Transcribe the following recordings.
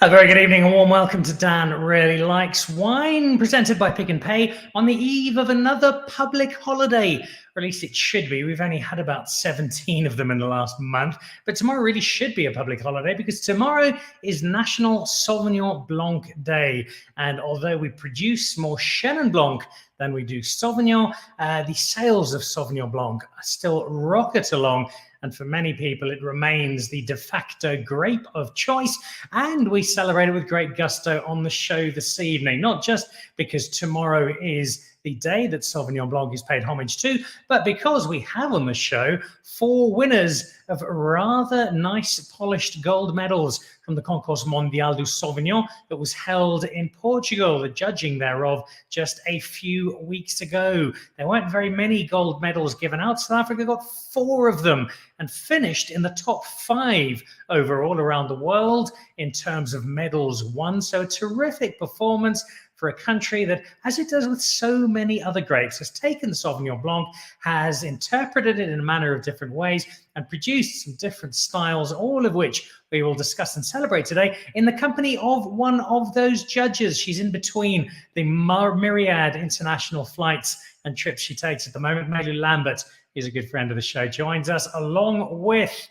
A very good evening, a warm welcome to Dan Really Likes Wine, presented by Pick and Pay on the eve of another public holiday, or at least it should be. We've only had about 17 of them in the last month, but tomorrow really should be a public holiday because tomorrow is National Sauvignon Blanc Day. And although we produce more Chenin Blanc than we do Sauvignon, the sales of Sauvignon Blanc still rocket along. And for many people, it remains the de facto grape of choice. And we celebrate it with great gusto on the show this evening, not just because tomorrow is the day that Sauvignon Blanc is paid homage to, but because we have on the show 4 winners of rather nice polished gold medals from the Concours Mondial du Sauvignon that was held in Portugal, the judging thereof just a few weeks ago. There weren't very many gold medals given out. South Africa got 4 of them and finished in the top 5 overall around the world in terms of medals won. So a terrific performance for a country that, as it does with so many other grapes, has taken Sauvignon Blanc, has interpreted it in a manner of different ways, and produced some different styles, all of which we will discuss and celebrate today in the company of one of those judges. She's in between the myriad international flights and trips she takes at the moment. Malu Lambert is a good friend of the show, joins us along with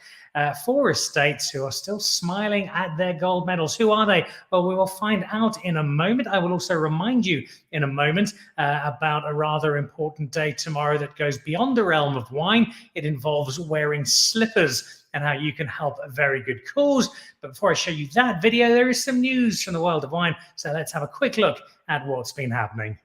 4 estates who are still smiling at their gold medals. Who are they? Well, we will find out in a moment. I will also remind you in a moment about a rather important day tomorrow that goes beyond the realm of wine. It involves wearing slippers and how you can help a very good cause. But before I show you that video, there is some news from the world of wine. So let's have a quick look at what's been happening.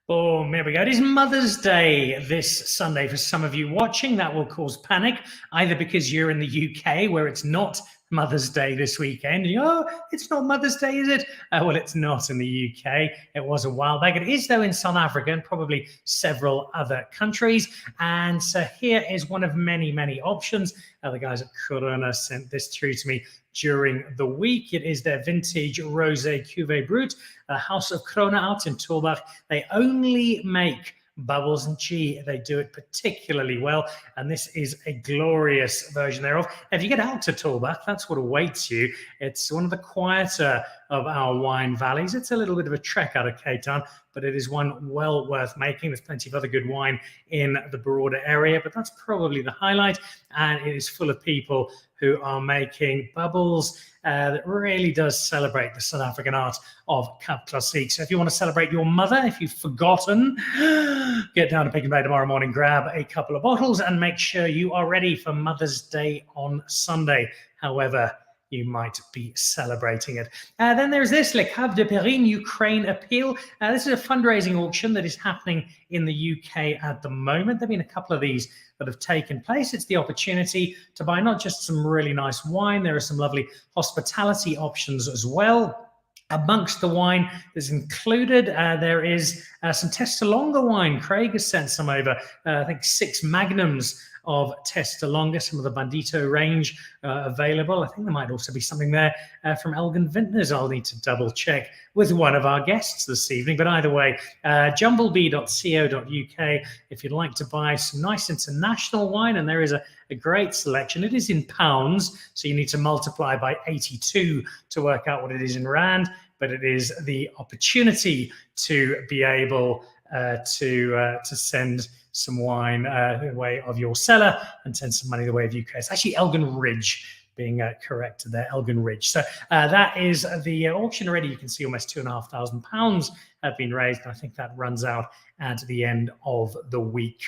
Boom, here we go. It is Mother's Day this Sunday for some of you watching. That will cause panic, either because you're in the UK where it's not Mother's Day this weekend. Oh, it's not Mother's Day, is it? Well, it's not in the UK. It was a while back. It is, though, in South Africa and probably several other countries. And so here is one of many, many options. The guys at Corona sent this through to me during the week. It is their vintage rosé cuvée brut, House of Corona out in Tulbach. They only make bubbles and G. They do it particularly well, and this is a glorious version thereof. If you get out to Tulbach, that's what awaits you. It's one of the quieter of our wine valleys. It's a little bit of a trek out of Cape Town, but it is one well worth making. There's plenty of other good wine in the broader area, but that's probably the highlight, and it is full of people who are making bubbles that really does celebrate the South African art of Cup Classique. So if you want to celebrate your mother, if you've forgotten, get down to Pick and Pay tomorrow morning, grab a couple of bottles, and make sure you are ready for Mother's Day on Sunday, however you might be celebrating it. Then there's this, Le Cave de Perrine Ukraine Appeal. This is a fundraising auction that is happening in the UK at the moment. There have been a couple of these that have taken place. It's the opportunity to buy not just some really nice wine, there are some lovely hospitality options as well. Amongst the wine that's included, there is some Testalonga wine. Craig has sent some over, I think 6 magnums of Testalonga, some of the Bandito range available. I think there might also be something there from Elgin Vintners. I'll need to double check with one of our guests this evening. But either way, jumblebee.co.uk if you'd like to buy some nice international wine, and there is a great selection. It is in pounds, so you need to multiply by 82 to work out what it is in rand, but it is the opportunity to be able to send some wine the way of your cellar and send some money the way of UK. It's actually Elgin Ridge being corrected there, Elgin Ridge. So that is the auction already. You can see almost £2,500 have been raised. And I think that runs out at the end of the week.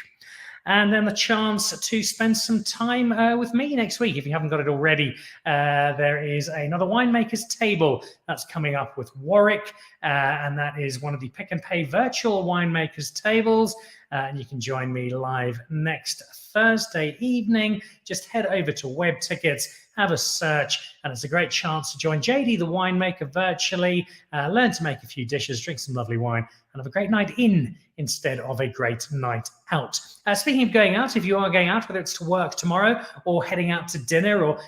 And then the chance to spend some time with me next week. If you haven't got it already, there is another winemaker's table that's coming up with Warwick. And that is one of the Pick and Pay virtual winemakers tables. And you can join me live next Thursday evening. Just head over to Web Tickets have a search, and it's a great chance to join JD the winemaker virtually, learn to make a few dishes, drink some lovely wine, and have a great night in instead of a great night out. Speaking of going out, if you are going out, whether it's to work tomorrow or heading out to dinner or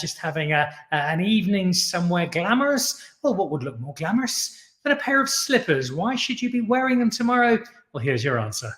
just having an evening somewhere glamorous, well, what would look more glamorous than a pair of slippers? Why should you be wearing them tomorrow? Well, here's your answer.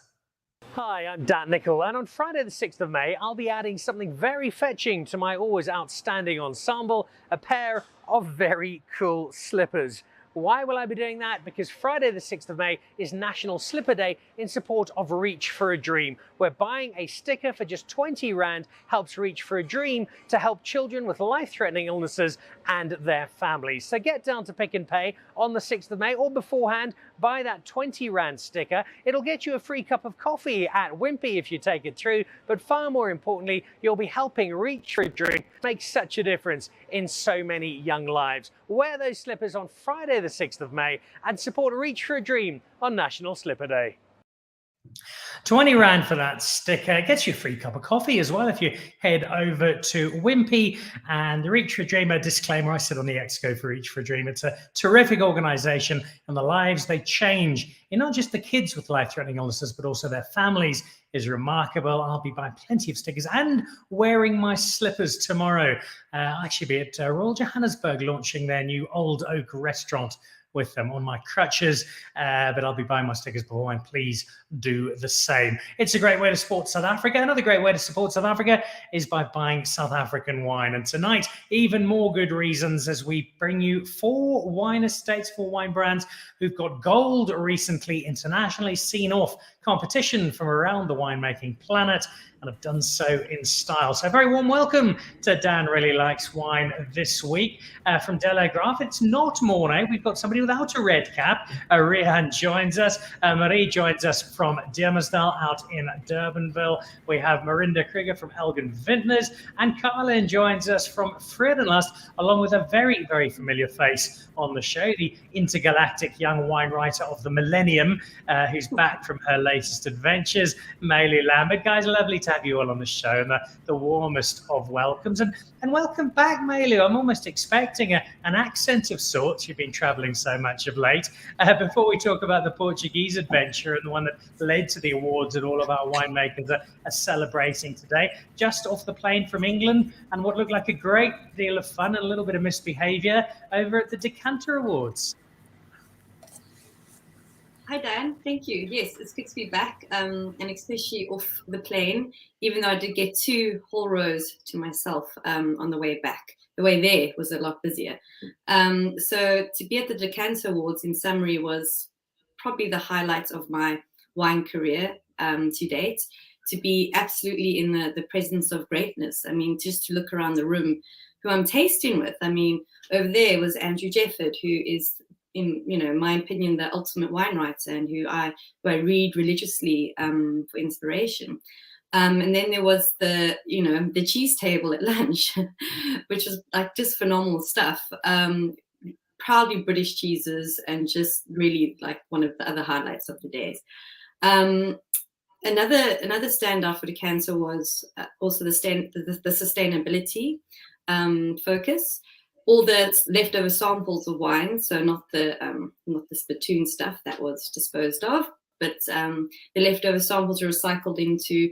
Hi, I'm Dan Nicol, and on Friday the 6th of May, I'll be adding something very fetching to my always outstanding ensemble, a pair of very cool slippers. Why will I be doing that? Because Friday the 6th of May is National Slipper Day in support of Reach for a Dream, where buying a sticker for just 20 Rand helps Reach for a Dream to help children with life-threatening illnesses and their families. So get down to Pick n Pay on the 6th of May or beforehand, buy that 20 Rand sticker. It'll get you a free cup of coffee at Wimpy if you take it through, but far more importantly, you'll be helping Reach for a Dream make such a difference in so many young lives. Wear those slippers on Friday the 6th of May and support Reach for a Dream on National Slipper Day. 20 Rand for that sticker. Gets you a free cup of coffee as well if you head over to Wimpy. And the Reach for a Dream, a disclaimer, I sit on the Exco for Reach for a Dream. It's a terrific organisation, and the lives they change in not just the kids with life-threatening illnesses, but also their families is remarkable. I'll be buying plenty of stickers and wearing my slippers tomorrow. I'll actually be at Royal Johannesburg launching their new Old Oak restaurant with them on my crutches, but I'll be buying my stickers before, and please do the same. It's a great way to support South Africa. Another great way to support South Africa is by buying South African wine. And tonight, even more good reasons as we bring you 4 wine estates, 4 wine brands who've got gold recently, internationally seen off competition from around the winemaking planet, and have done so in style. So a very warm welcome to Dan Really Likes Wine this week. From Delaire Graff, it's not morning. We've got somebody without a red cap. Rian joins us. Marie joins us from Diemersdal out in Durbanville. We have Marinda Krieger from Elgin Vintners, and Carlin joins us from Vrede, along with a very, very familiar face on the show, the intergalactic young wine writer of the millennium, who's back from her latest adventures, Malu Lambert. Guys, lovely to have you all on the show, and the warmest of welcomes. And welcome back, Malu. I'm almost expecting an accent of sorts. You've been traveling so much of late. Before we talk about the Portuguese adventure and the one that led to the awards that all of our winemakers are celebrating today, just off the plane from England, and what looked like a great deal of fun and a little bit of misbehavior over at the Decanter Awards. Hi, Dan. Thank you. Yes, it's good to be back, and especially off the plane, even though I did get 2 whole rows to myself on the way back. The way there was a lot busier. So to be at the Decanter Awards, in summary, was probably the highlight of my wine career to date. To be absolutely in the presence of greatness. I mean, just to look around the room, who I'm tasting with. I mean, over there was Andrew Jefford, who is, in my opinion, the ultimate wine writer, and who I read religiously for inspiration. And then there was the cheese table at lunch, which was like just phenomenal stuff. Proudly British cheeses, and just really like one of the other highlights of the days. Another standout for Decanter was also the sustainability focus. All the leftover samples of wine, so not the spittoon stuff that was disposed of, but the leftover samples were recycled into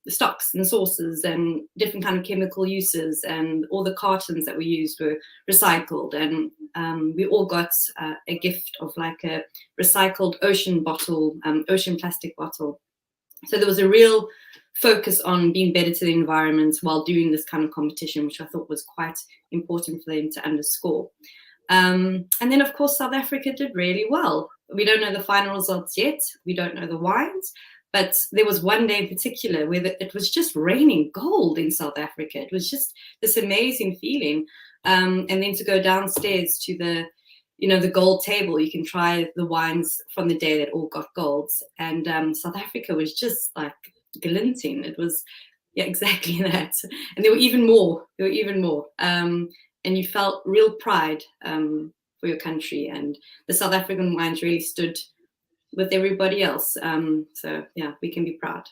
stocks and sauces and different kind of chemical uses, and all the cartons that we used were recycled, and we all got a gift of like a recycled ocean plastic bottle. So there was a real focus on being better to the environment while doing this kind of competition, which I thought was quite important for them to underscore. And then, of course, South Africa did really well. We don't know the final results yet. We don't know the wines. But there was one day in particular where it was just raining gold in South Africa. It was just this amazing feeling. And then to go downstairs to the gold table, you can try the wines from the day that all got golds. And South Africa was just like glinting. It was, yeah, exactly that. And there were even more. And you felt real pride for your country. And the South African wines really stood with everybody else. So, yeah, we can be proud.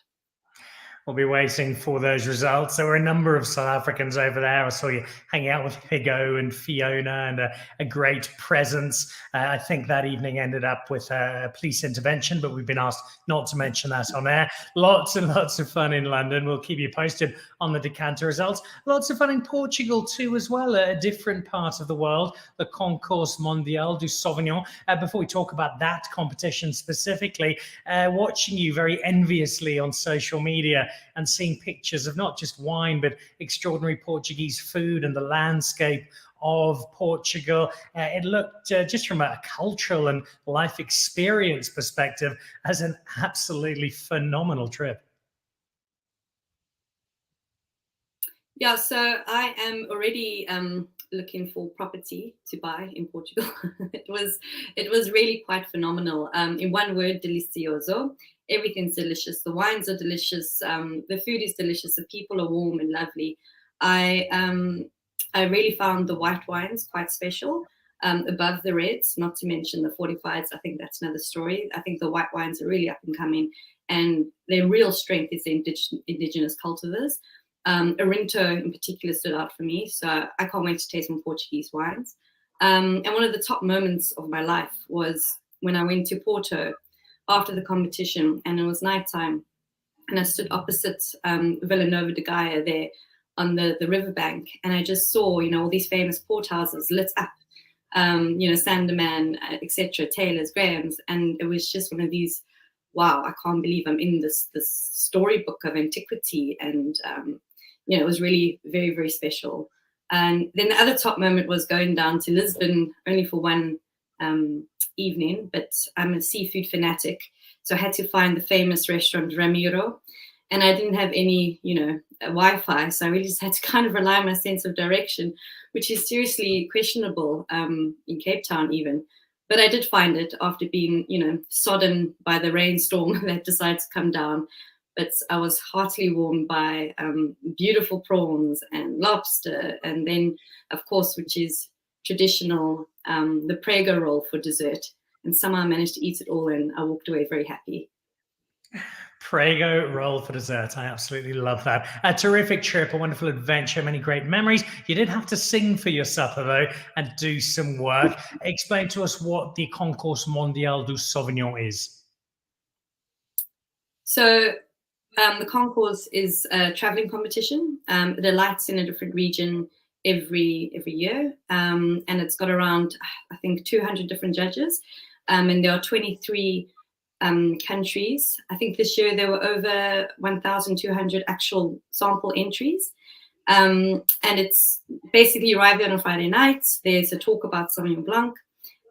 We'll be waiting for those results. There were a number of South Africans over there. I saw you hanging out with Higo and Fiona, and a great presence. I think that evening ended up with a police intervention, but we've been asked not to mention that on air. Lots and lots of fun in London. We'll keep you posted on the decanter results. Lots of fun in Portugal too as well, a different part of the world, the Concours Mondial du Sauvignon. Before we talk about that competition specifically, watching you very enviously on social media and seeing pictures of not just wine, but extraordinary Portuguese food and the landscape of Portugal. It looked, just from a cultural and life experience perspective, as an absolutely phenomenal trip. Yeah, so I am already looking for property to buy in Portugal. It was really quite phenomenal. In one word, delicioso. Everything's delicious. The wines are delicious. The food is delicious. The people are warm and lovely. I really found the white wines quite special, above the reds, not to mention the fortifieds. I think that's another story. I think the white wines are really up and coming, and their real strength is the indigenous cultivars. Arinto in particular stood out for me, so I can't wait to taste some Portuguese wines. And one of the top moments of my life was when I went to Porto after the competition, and it was nighttime, and I stood opposite Vila Nova de Gaia there on the riverbank, and I just saw, all these famous port houses lit up, Sandeman, etc., Taylor's, Graham's, and it was just one of these, wow, I can't believe I'm in this storybook of antiquity, and it was really very, very special. And then the other top moment was going down to Lisbon, only for one evening, but I'm a seafood fanatic, so I had to find the famous restaurant Ramiro, and I didn't have any, Wi-Fi, so I really just had to kind of rely on my sense of direction, which is seriously questionable in Cape Town even. But I did find it after being, sodden by the rainstorm that decided to come down. But I was heartily warmed by beautiful prawns and lobster, and then, of course, which is traditional, the prego roll for dessert. And somehow I managed to eat it all, and I walked away very happy. Prego roll for dessert. I absolutely love that. A terrific trip, a wonderful adventure, many great memories. You did have to sing for your supper, though, and do some work. Explain to us what the Concours Mondial du Sauvignon is. So the Concours is a traveling competition. It alights in a different region every year, and it's got around, I think, 200 different judges, and there are 23 countries. I think this year there were over 1,200 actual sample entries, and it's basically you arrive there on a Friday night. There's a talk about Sauvignon Blanc,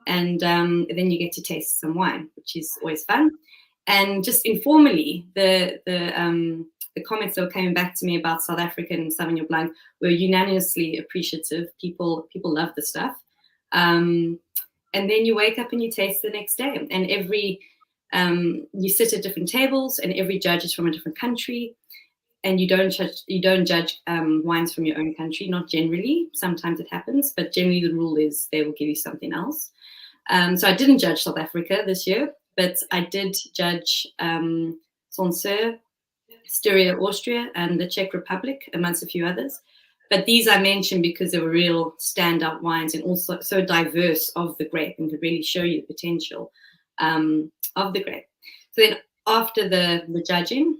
and then you get to taste some wine, which is always fun. And just informally, the comments that were coming back to me about South African Sauvignon Blanc were unanimously appreciative. People love the stuff, and then you wake up and you taste the next day, and you sit at different tables, and every judge is from a different country, and you don't judge wines from your own country. Not generally. Sometimes it happens, but generally the rule is they will give you something else. So I didn't judge South Africa this year, but I did judge Sancerre, Styria, Austria, and the Czech Republic, amongst a few others. But these I mentioned because they were real standout wines, and also so diverse of the grape, and could really show you the potential of the grape. So then after the judging,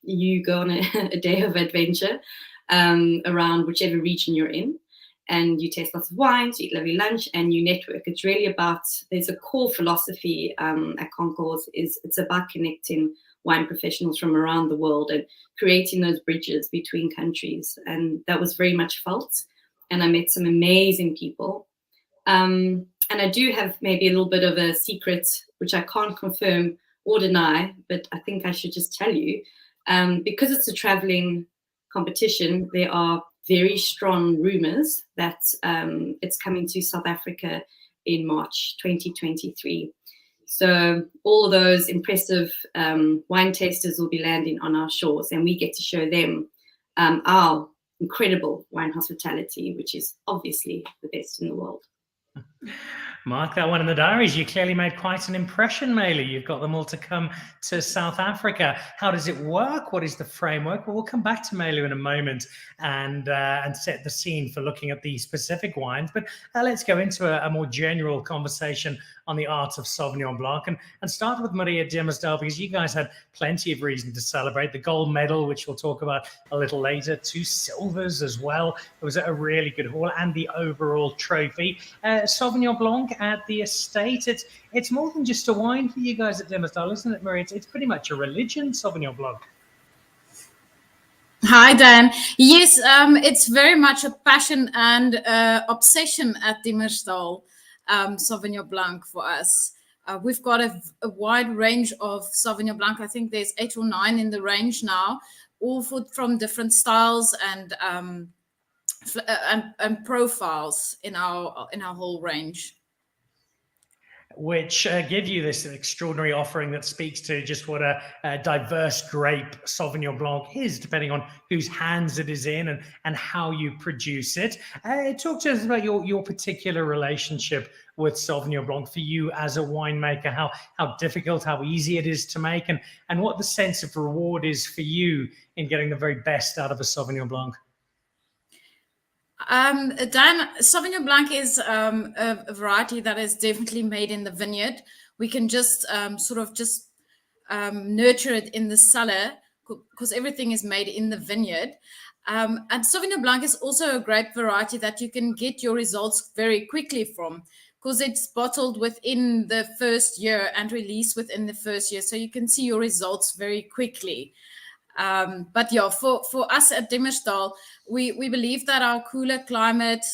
you go on a day of adventure around whichever region you're in, and you taste lots of wines, you eat lovely lunch, and you network. It's really about, there's a core philosophy at Concours, it's about connecting wine professionals from around the world and creating those bridges between countries. And that was very much felt. And I met some amazing people. And I do have maybe a little bit of a secret, which I can't confirm or deny, but I think I should just tell you. Because it's a traveling competition, there are very strong rumors that it's coming to South Africa in March 2023. So all of those impressive wine tasters will be landing on our shores, and we get to show them our incredible wine hospitality, which is obviously the best in the world. Mark that one in the diaries. You clearly made quite an impression, Malu. You've got them all to come to South Africa. How does it work? What is the framework? Well, we'll come back to Malu in a moment and set the scene for looking at the specific wines. But let's go into a more general conversation on the art of Sauvignon Blanc and start with Maria Diemersdal, because you guys had plenty of reason to celebrate. The gold medal, which we'll talk about a little later, 2 silvers as well. It was a really good haul, and the overall trophy. Sauvignon Blanc at the estate, it's more than just a wine for you guys at Diemersdal, isn't it, Maria? It's pretty much a religion, Sauvignon Blanc. Hi, Dan. Yes, it's very much a passion and obsession at Diemersdal, Sauvignon Blanc for us. We've got a wide range of Sauvignon Blanc. I think there's 8 or 9 in the range now, all from different styles and profiles in our whole range, which give you this extraordinary offering that speaks to just what a diverse grape Sauvignon Blanc is, depending on whose hands it is in and how you produce it. Talk to us about your particular relationship with Sauvignon Blanc for you as a winemaker, how difficult, how easy it is to make, and what the sense of reward is for you in getting the very best out of a Sauvignon Blanc. Dan, Sauvignon Blanc is a variety that is definitely made in the vineyard. We can just nurture it in the cellar because everything is made in the vineyard. And Sauvignon Blanc is also a grape variety that you can get your results very quickly from, because it's bottled within the first year and released within the first year. So you can see your results very quickly. But yeah, for us at Diemersdal, we believe that our cooler climate,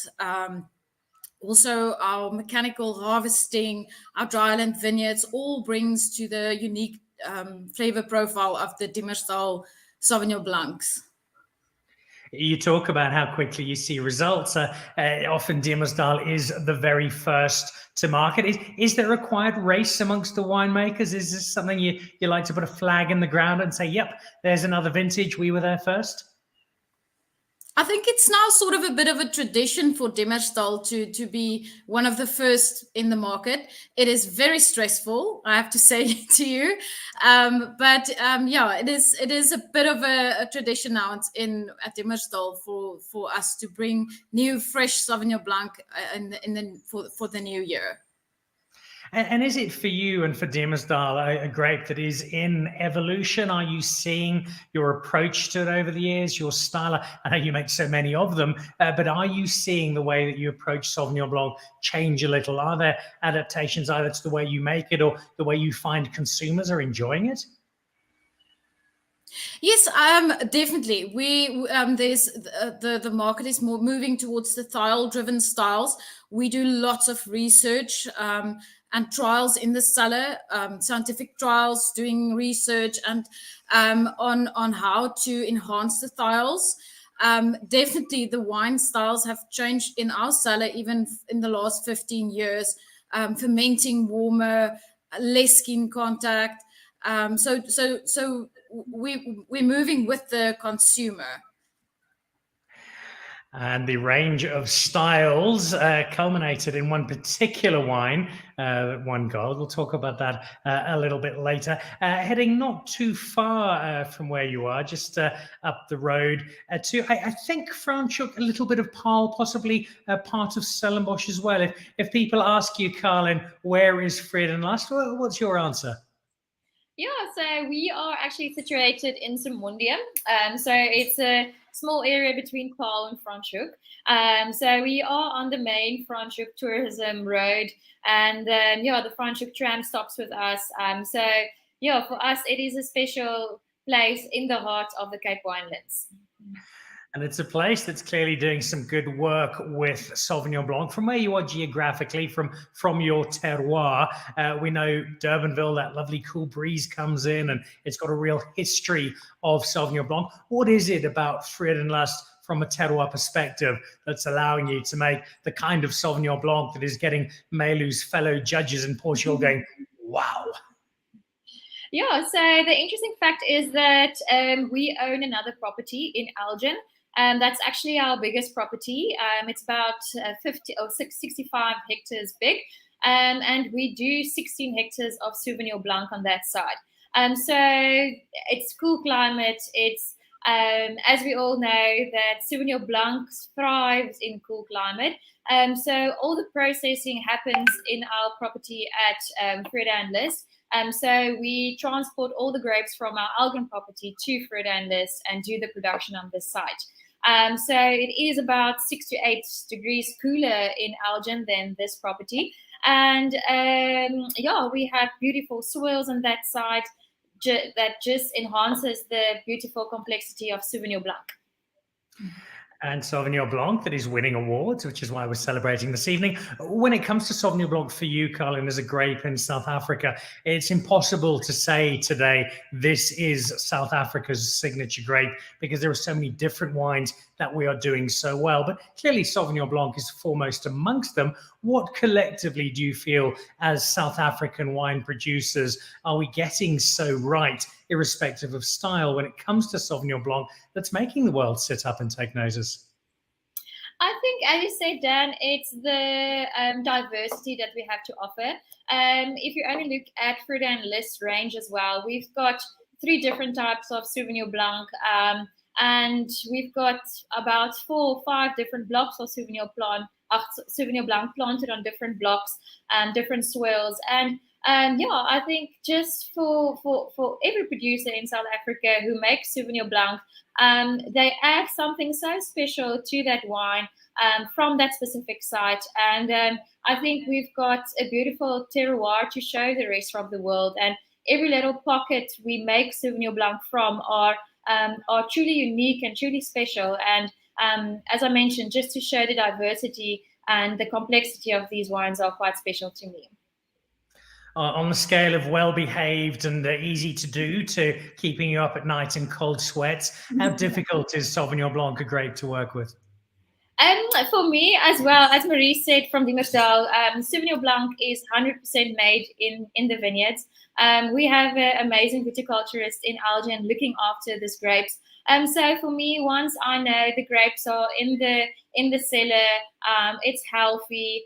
also our mechanical harvesting, our dryland vineyards, all brings to the unique flavor profile of the Diemersdal Sauvignon Blancs. You talk about how quickly you see results. Often Diemersdal is the very first to market. Is there a required race amongst the winemakers? Is this something you like to put a flag in the ground and say, yep, there's another vintage, we were there first? I think it's now sort of a bit of a tradition for Diemersdal to be one of the first in the market. It is very stressful, I have to say to you. But it is a bit of a tradition now at Diemersdal for us to bring new, fresh Sauvignon Blanc for the new year. And is it for you and for Diemersdal a grape that is in evolution? Are you seeing your approach to it over the years, your style? I know you make so many of them, but are you seeing the way that you approach Sauvignon Blanc change a little? Are there adaptations either to the way you make it or the way you find consumers are enjoying it? Yes, definitely. There's the market is more moving towards the thiol-driven styles. We do lots of research and trials in the cellar, scientific trials, doing research and on how to enhance the thiols. Definitely, the wine styles have changed in our cellar even in the last 15 years. Fermenting warmer, less skin contact. So we're moving with the consumer. And the range of styles culminated in one particular wine that won gold. We'll talk about that a little bit later. Heading not too far from where you are, just up the road to, I think, Franschhoek, a little bit of Paarl, possibly part of Stellenbosch as well. If people ask you, Carlin, where is Vrede, what's your answer? Yeah, so we are actually situated in Simondium. So it's a small area between Paarl and Franschhoek. So we are on the main Franschhoek tourism road, and the Franschhoek tram stops with us. So for us, it is a special place in the heart of the Cape Winelands. And it's a place that's clearly doing some good work with Sauvignon Blanc. From where you are geographically, from your terroir, we know Durbanville, that lovely cool breeze comes in, and it's got a real history of Sauvignon Blanc. What is it about Vrede from a terroir perspective that's allowing you to make the kind of Sauvignon Blanc that is getting Malu's fellow judges in Portugal going, wow? Yeah, so the interesting fact is that we own another property in Elgin. That's actually our biggest property. It's about 65 hectares big. and we do 16 hectares of Sauvignon Blanc on that side. So it's cool climate. It's as we all know that Sauvignon Blanc thrives in cool climate. So all the processing happens in our property at Vrede and List. So we transport all the grapes from our Elgin property to Vrede and List and do the production on this site. So it is about 6 to 8 degrees cooler in Elgin than this property. And yeah, we have beautiful soils on that site that just enhances the beautiful complexity of Sauvignon Blanc. And Sauvignon Blanc that is winning awards, which is why we're celebrating this evening. When it comes to Sauvignon Blanc for you, Colin, as a grape in South Africa, it's impossible to say today this is South Africa's signature grape because there are so many different wines that we are doing so well. But clearly Sauvignon Blanc is foremost amongst them. What collectively do you feel as South African wine producers are we getting so right, irrespective of style, when it comes to Sauvignon Blanc that's making the world sit up and take notice? I think, as you said, Dan, it's the diversity that we have to offer. If you only look at Vrede and List range as well, we've got 3 different types of Sauvignon Blanc, and we've got about 4 or 5 different blocks of Sauvignon Blanc planted on different blocks, different soils. And yeah, I think just for every producer in South Africa who makes Sauvignon Blanc, they add something so special to that wine from that specific site. And I think we've got a beautiful terroir to show the rest of the world. And every little pocket we make Sauvignon Blanc from are truly unique and truly special. And as I mentioned, just to show the diversity and the complexity of these wines are quite special to me. On the scale of well-behaved and easy to do to keeping you up at night in cold sweats, how difficult is Sauvignon Blanc a grape to work with? For me, as well, as Marie said from Diemersdal, Sauvignon Blanc is 100% made in the vineyards. We have an amazing viticulturist in Elgin looking after these grapes. So for me, once I know the grapes are in the cellar, it's healthy,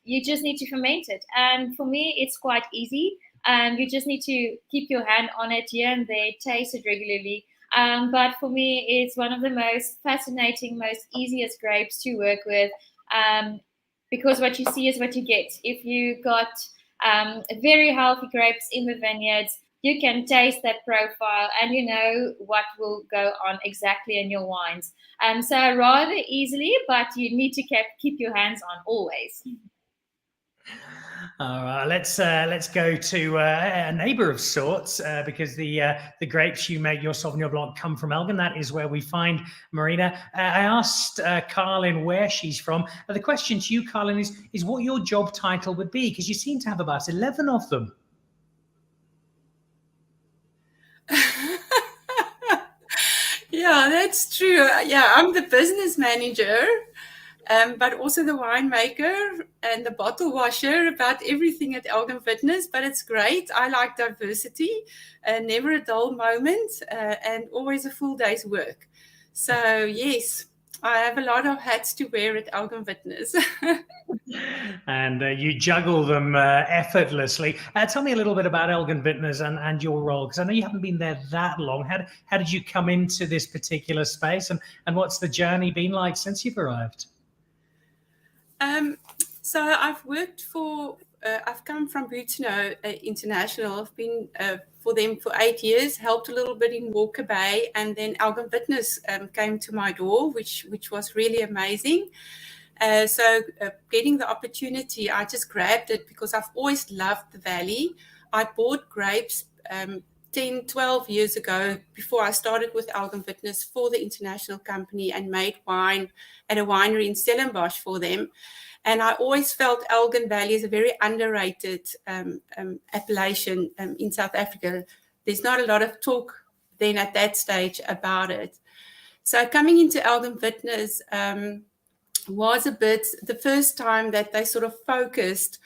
you just need to ferment it. And for me, it's quite easy. You just need to keep your hand on it here and there, taste it regularly. But for me, it's one of the most fascinating, most easiest grapes to work with, because what you see is what you get. If you got very healthy grapes in the vineyards, you can taste that profile and you know what will go on exactly in your wines. So rather easily, but you need to keep your hands on always. All right, let's go to a neighbour of sorts because the grapes you make your Sauvignon Blanc come from Elgin. That is where we find Marina. I asked Carlin where she's from. The question to you, Carlin, is what your job title would be, because you seem to have about 11 of them. Yeah, that's true. Yeah, I'm the business manager, but also the winemaker and the bottle washer, about everything at Elgin Vintners. But it's great. I like diversity, never a dull moment, and always a full day's work. So yes, I have a lot of hats to wear at Elgin Vintners. And you juggle them effortlessly. Tell me a little bit about Elgin Vintners and your role, because I know you haven't been there that long. How did you come into this particular space, and what's the journey been like since you've arrived? So I've worked for, I've come from Vrede International. I've been for them for 8 years, helped a little bit in Walker Bay, and then Elgin Vintners came to my door, which was really amazing. So getting the opportunity, I just grabbed it because I've always loved the valley. I bought grapes 10, 12 years ago before I started with Elgin Vintners for the international company and made wine at a winery in Stellenbosch for them. And I always felt Elgin Valley is a very underrated appellation in South Africa. There's not a lot of talk then at that stage about it. So coming into Elgin Vintners was a bit the first time that they sort of focused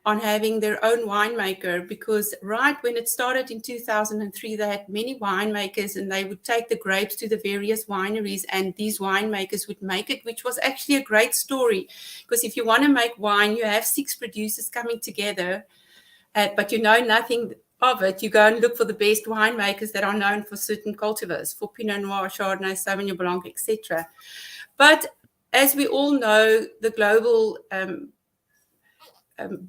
on having their own winemaker, because right when it started in 2003, they had many winemakers and they would take the grapes to the various wineries and these winemakers would make it, which was actually a great story, because if you want to make wine, you have 6 producers coming together, but you know nothing of it. You go and look for the best winemakers that are known for certain cultivars, for Pinot Noir, Chardonnay, Sauvignon Blanc, etc. But as we all know, the global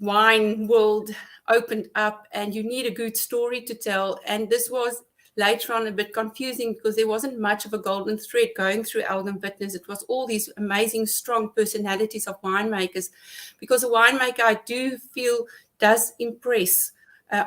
wine world opened up and you need a good story to tell. And this was later on a bit confusing because there wasn't much of a golden thread going through Elgin Vintners. It was all these amazing, strong personalities of winemakers, because a winemaker, I do feel, does impress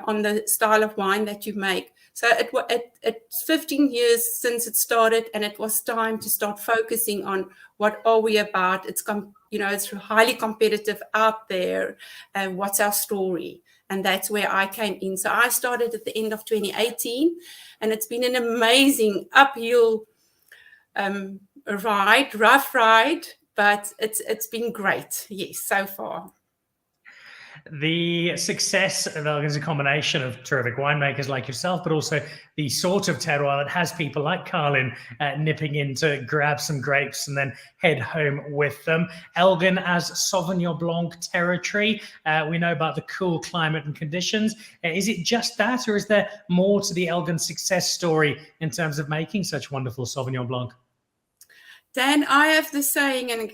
on the style of wine that you make. So it's 15 years since it started, and it was time to start focusing on what are we about. It's it's highly competitive out there, and what's our story? And that's where I came in. So I started at the end of 2018, and it's been an amazing uphill rough ride, but it's been great, yes, so far. The success of Elgin is a combination of terrific winemakers like yourself, but also the sort of terroir that has people like Carlin nipping in to grab some grapes and then head home with them. Elgin as Sauvignon Blanc territory. We know about the cool climate and conditions. Is it just that, or is there more to the Elgin success story in terms of making such wonderful Sauvignon Blanc? Dan, I have the saying, and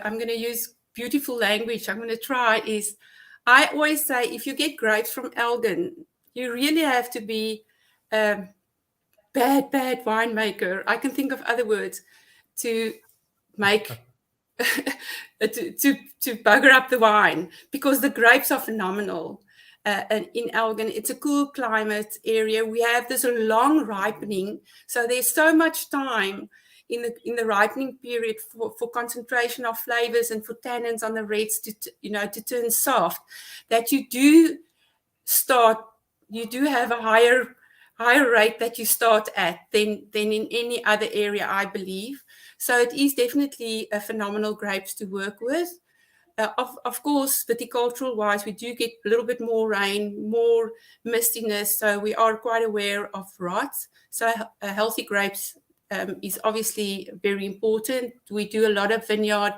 I'm going to use beautiful language, I'm going to try, is I always say, if you get grapes from Elgin, you really have to be a bad winemaker. I can think of other words to make to bugger up the wine, because the grapes are phenomenal. And in Elgin, it's a cool climate area. We have this long ripening, so there's so much time in the ripening period for concentration of flavors and for tannins on the reds to turn soft, that you do have a higher rate that you start at than in any other area, I believe. So it is definitely a phenomenal grapes to work with. Of course, viticultural wise, we do get a little bit more rain, more mistiness, so we are quite aware of rots. So healthy grapes is obviously very important. We do a lot of vineyard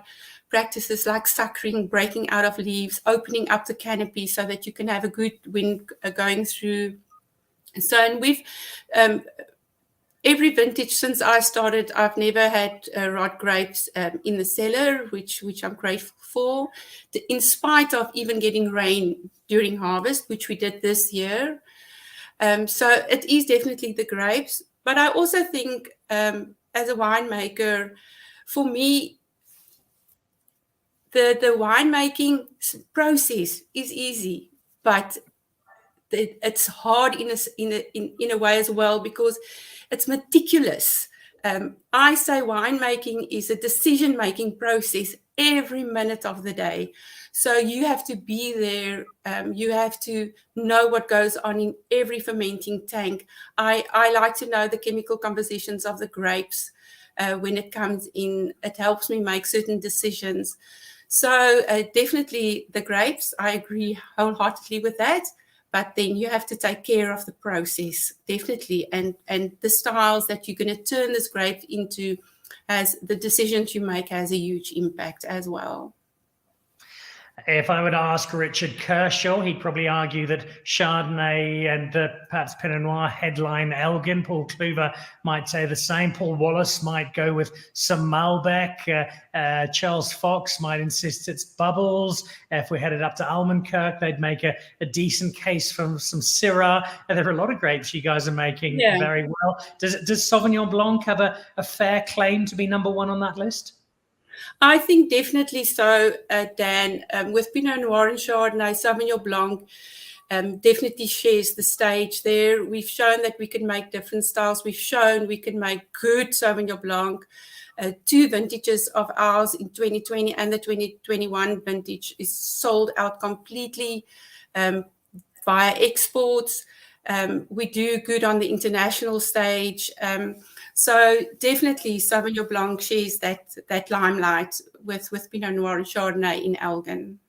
practices like suckering, breaking out of leaves, opening up the canopy so that you can have a good wind going through. So, and we've every vintage since I started, I've never had rot grapes in the cellar, which I'm grateful for, in spite of even getting rain during harvest, which we did this year. So it is definitely the grapes. But I also think as a winemaker, for me, the winemaking process is easy, but it's hard in a way as well, because it's meticulous. I say winemaking is a decision-making process every minute of the day. So you have to be there. You have to know what goes on in every fermenting tank. I like to know the chemical compositions of the grapes when it comes in. It helps me make certain decisions. So definitely the grapes, I agree wholeheartedly with that. But then you have to take care of the process, definitely. And the styles that you're going to turn this grape into, as the decisions you make has a huge impact as well. If I would ask Richard Kershaw, he'd probably argue that Chardonnay and perhaps Pinot Noir headline Elgin. Paul Kluver might say the same. Paul Wallace might go with some Malbec. Charles Fox might insist it's Bubbles. If we headed up to Almankirk, they'd make a decent case from some Syrah. There are a lot of grapes you guys are making very well. Does Sauvignon Blanc have a fair claim to be number one on that list? I think definitely so, Dan. With Pinot Noir and Chardonnay, Sauvignon Blanc definitely shares the stage there. We've shown that we can make different styles. We've shown we can make good Sauvignon Blanc. 2 vintages of ours in 2020 and the 2021 vintage is sold out completely via exports. We do good on the international stage. So definitely Sauvignon Blanc shares that limelight with Pinot Noir and Chardonnay in Elgin.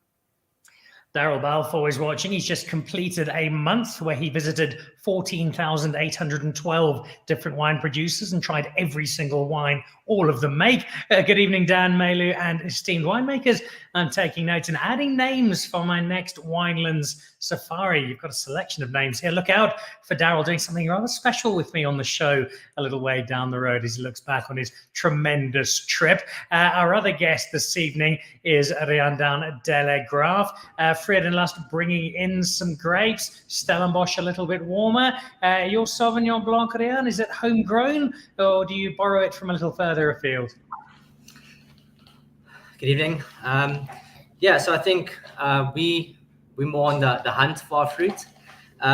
Daryl Balfour is watching. He's just completed a month where he visited 14,812 different wine producers and tried every single wine all of them make. Good evening, Dan, Malu, and esteemed winemakers. I'm taking notes and adding names for my next Winelands Safari. You've got a selection of names here. Look out for Daryl doing something rather special with me on the show a little way down the road as he looks back on his tremendous trip. Our other guest this evening is Riandan Delaire Graff. Vrede and Lust bringing in some grapes. Stellenbosch a little bit warmer. Your Sauvignon Blanc, Rian, is it homegrown or do you borrow it from a little further afield? Good evening. So I think we're more on the hunt for our fruit.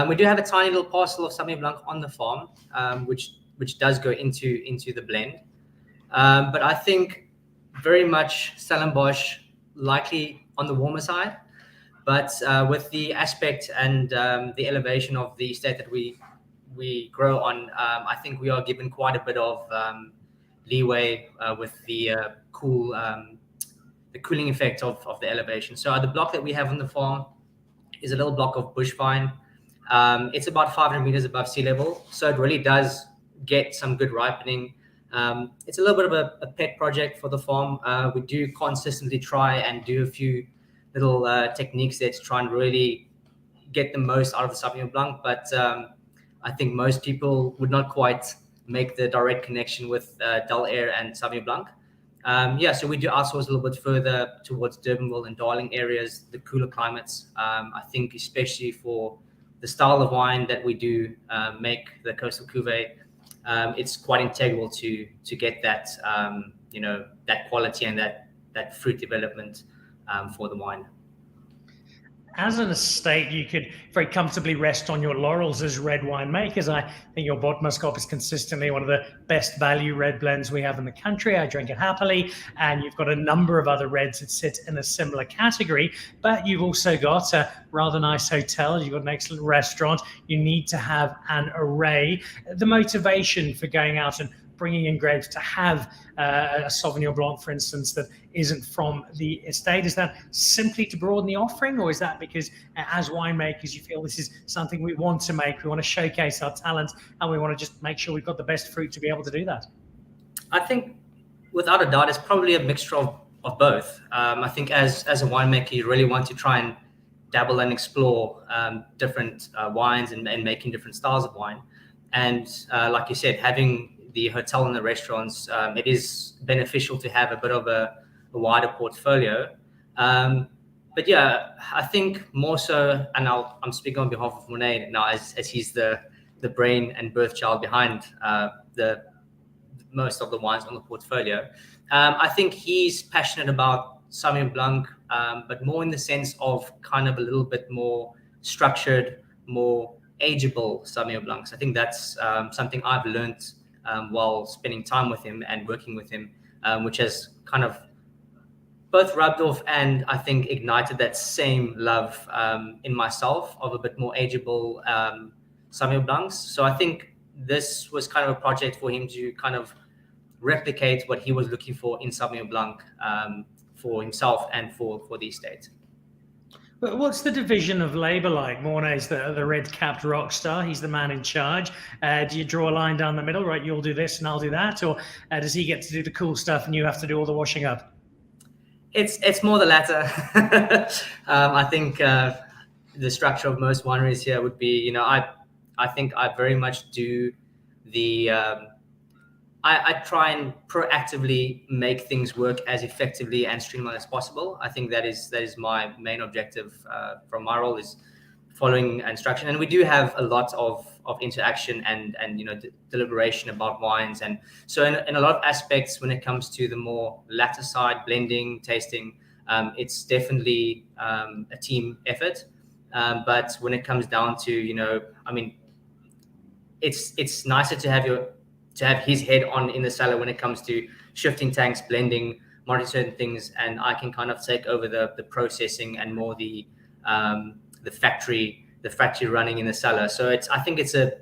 We do have a tiny little parcel of Sauvignon Blanc on the farm, which does go into the blend. But I think very much Stellenbosch likely on the warmer side. But with the aspect and the elevation of the estate that we grow on, I think we are given quite a bit of leeway with the cooling effect of the elevation. So the block that we have on the farm is a little block of bush vine. It's about 500 meters above sea level, so it really does get some good ripening. It's a little bit of a pet project for the farm. We do consistently try and do a few little techniques there to try and really get the most out of the Sauvignon Blanc, but I think most people would not quite make the direct connection with Delaire and Sauvignon Blanc. So we do outsource a little bit further towards Durbanville and Darling areas, the cooler climates. I think especially for the style of wine that we do make, the coastal cuvee, it's quite integral to get that that quality and that fruit development for the wine. As an estate, you could very comfortably rest on your laurels as red winemakers. I think your Botmuskop is consistently one of the best value red blends we have in the country. I drink it happily, and you've got a number of other reds that sit in a similar category. But you've also got a rather nice hotel. You've got an excellent restaurant. You need to have an array. The motivation for going out and bringing in grapes to have a Sauvignon Blanc, for instance, that isn't from the estate? Is that simply to broaden the offering, or is that because as winemakers you feel this is something we want to make, we want to showcase our talent, and we want to just make sure we've got the best fruit to be able to do that? I think without a doubt it's probably a mixture of both. I think as a winemaker you really want to try and dabble and explore different wines and making different styles of wine. And like you said, having the hotel and the restaurants, it is beneficial to have a bit of a wider portfolio. But yeah, I think more so, and I'm speaking on behalf of Monet now, as he's the brain and birth child behind the most of the wines on the portfolio. I think he's passionate about Sauvignon Blanc, but more in the sense of kind of a little bit more structured, more ageable Sauvignon Blancs. I think that's something I've learned while spending time with him and working with him, which has kind of both rubbed off and I think ignited that same love in myself of a bit more ageable Sauvignon Blancs. So I think this was kind of a project for him to kind of replicate what he was looking for in Sauvignon Blanc for himself and for the estate. But what's the division of labor like? Mornay's the red-capped rock star. He's the man in charge. Do you draw a line down the middle, right? You'll do this and I'll do that, or does he get to do the cool stuff and you have to do all the washing up? It's more the latter. I think the structure of most wineries here would be, I think I very much do the. I try and proactively make things work as effectively and streamlined as possible. I think that is my main objective from my role, is following instruction. And we do have a lot of interaction and deliberation about wines. And so in a lot of aspects, when it comes to the more latter side, blending, tasting, it's definitely a team effort. But when it comes down to, it's nicer to have his head on in the cellar when it comes to shifting tanks, blending, monitoring certain things, and I can kind of take over the processing and more the factory running in the cellar. So I think it's a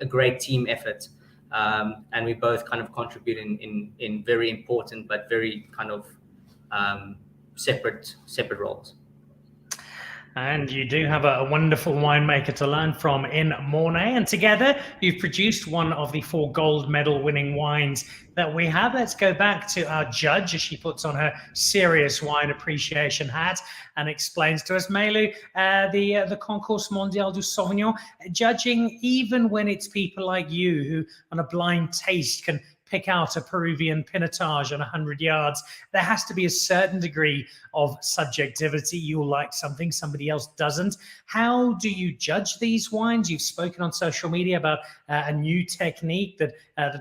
great team effort, and we both kind of contribute in very important but very kind of separate roles. And you do have a wonderful winemaker to learn from in Mornay. And together, you've produced one of the 4 gold medal winning wines that we have. Let's go back to our judge as she puts on her serious wine appreciation hat and explains to us, Malu, the Concours Mondial du Sauvignon, judging even when it's people like you who, on a blind taste, can pick out a Peruvian pinotage on 100 yards. There has to be a certain degree of subjectivity. You'll like something somebody else doesn't. How do you judge these wines? You've spoken on social media about a new technique that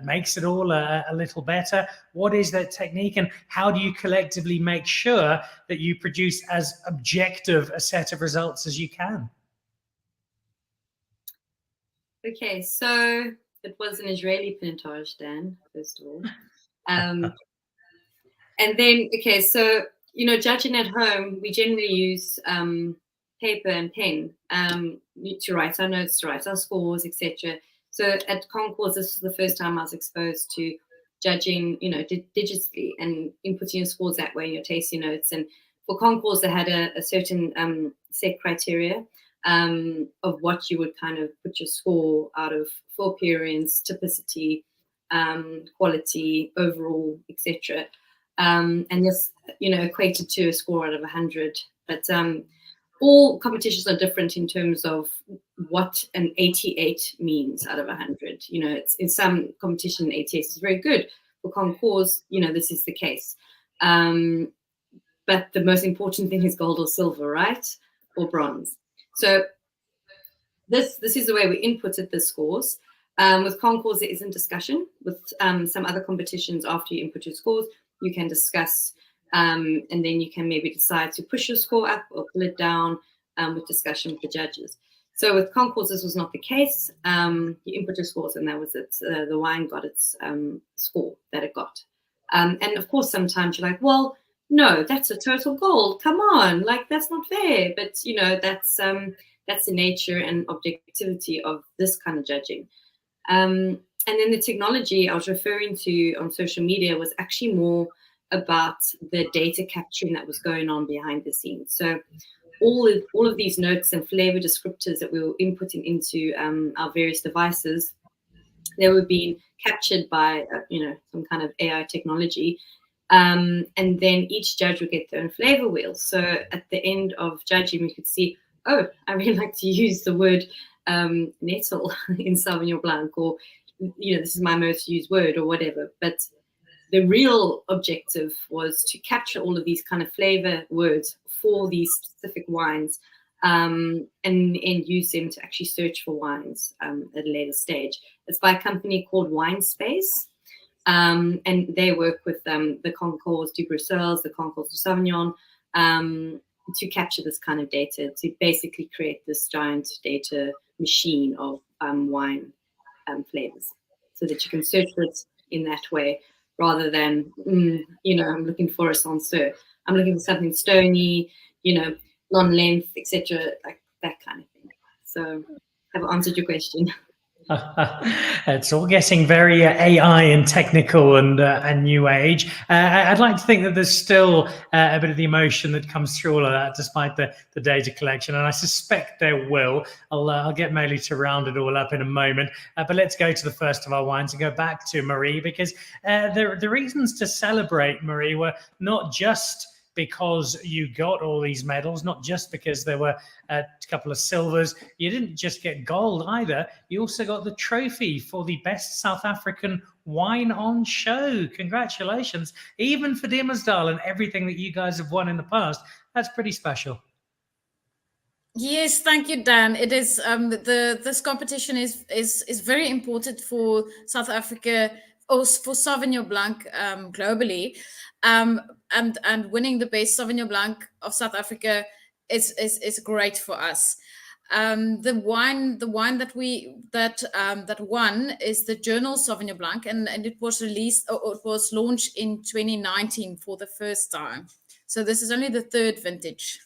makes it all a little better. What is that technique, and how do you collectively make sure that you produce as objective a set of results as you can? Okay, so it was an Israeli pinotage, Dan, first of all. And then, okay, so, judging at home, we generally use paper and pen to write our notes, to write our scores, etc. So at Concours, this was the first time I was exposed to judging, digitally and inputting your scores that way in your tasting notes. And for Concours, they had a certain set criteria of what you would kind of put your score out of for appearance, typicity, quality, overall, etc. And this, equated to a score out of 100. But all competitions are different in terms of what an 88 means out of 100. It's in some competition, 88 is very good. For Concours, this is the case. But the most important thing is gold or silver, right? Or bronze. So this is the way we inputted the scores. With Concours, there isn't discussion. With some other competitions, after you input your scores, you can discuss, and then you can maybe decide to push your score up or pull it down with discussion with the judges. So with Concours, this was not the case. You input your scores, and that was it. The wine got its score that it got. And of course, sometimes you're like, well, no, that's a total gold. Come on, like that's not fair. But that's the nature and objectivity of this kind of judging. And then the technology I was referring to on social media was actually more about the data capturing that was going on behind the scenes. So all of these notes and flavor descriptors that we were inputting into our various devices, they were being captured by some kind of AI technology. And then each judge would get their own flavor wheel. So at the end of judging, we could see, oh, I really like to use the word nettle in Sauvignon Blanc, or this is my most used word, or whatever. But the real objective was to capture all of these kind of flavor words for these specific wines, and use them to actually search for wines at a later stage. It's by a company called Wine Space, and they work with the Concours du Bruxelles, the Concours du Sauvignon, to capture this kind of data, to basically create this giant data machine of wine flavors, so that you can search for it in that way, rather than, I'm looking for a Sancerre. I'm looking for something stony, non-length, etc., like that kind of thing. So have I answered your question? It's all getting very AI and technical and new age. I'd like to think that there's still a bit of the emotion that comes through all of that, despite the data collection, and I suspect there will. I'll get Malu to round it all up in a moment, but let's go to the first of our wines and go back to Marie, because the reasons to celebrate, Marie, were not just because you got all these medals, not just because there were a couple of silvers. You didn't just get gold either. You also got the trophy for the best South African wine on show. Congratulations. Even for Diemersdal and everything that you guys have won in the past, that's pretty special. Yes, thank you, Dan. It is this competition is very important for South Africa, or for Sauvignon Blanc globally, and winning the best Sauvignon Blanc of South Africa is great for us. The wine that won is the Journal Sauvignon Blanc, and it was released, or it was launched in 2019 for the first time. So this is only the third vintage.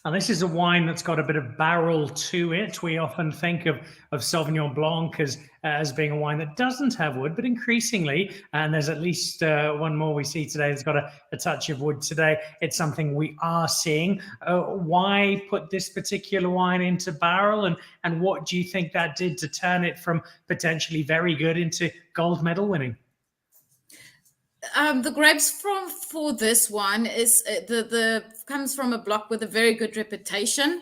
And this is a wine that's got a bit of barrel to it. We often think of Sauvignon Blanc as being a wine that doesn't have wood, but increasingly, and there's at least one more we see today that's got a touch of wood today, it's something we are seeing. Why put this particular wine into barrel, and what do you think that did to turn it from potentially very good into gold medal winning? The grapes for this one is the comes from a block with a very good reputation.